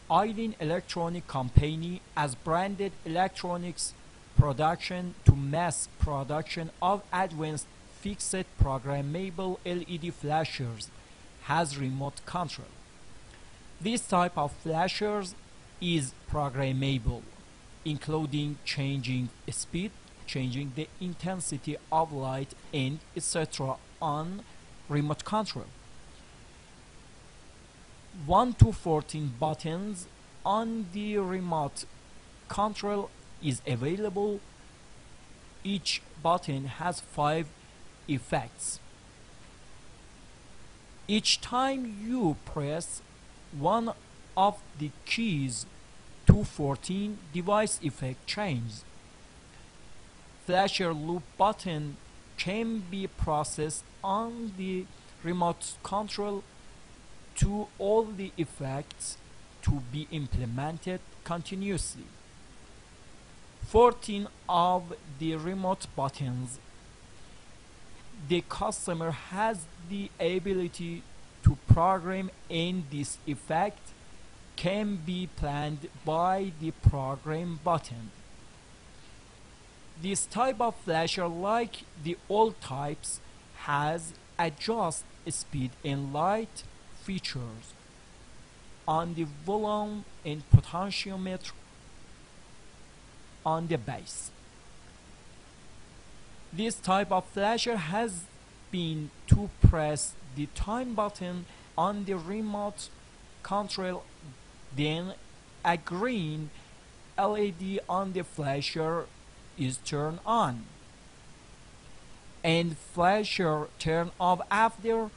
Ailin Electronic Company has branded electronics production to mass production of advanced fixed programmable LED flashers has remote control. This type of flashers is programmable, including changing speed, changing the intensity of light, and etc. on remote control. 1 to 14 buttons on the remote control is available. Each button has 5 effects. Each time you press one of the keys to 14, device effect changes. Flasher loop button can be processed on the remote control to all the effects to be implemented continuously. 14 of the remote buttons, the customer has the ability to program, and this effect can be planned by the program button. This type of flasher, like the old types, has adjust speed and light features on the volume and potentiometer on the base. This type of flasher has been to press the time button on the remote control, then a green LED on the flasher is turned on, and flasher turn off after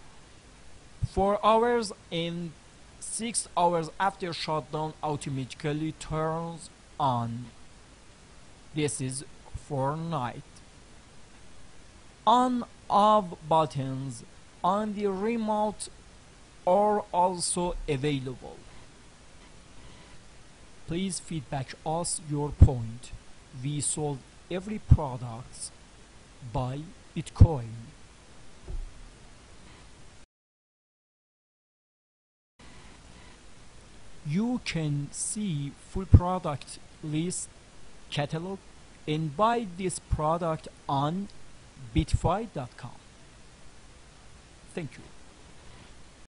4 hours, and 6 hours after shutdown automatically turns on. This is for night. On/off buttons on the remote are also available. Please feedback us your point. We sold every product by Bitcoin. You can see full product list, catalog, and buy this product on bitfi.com. Thank you.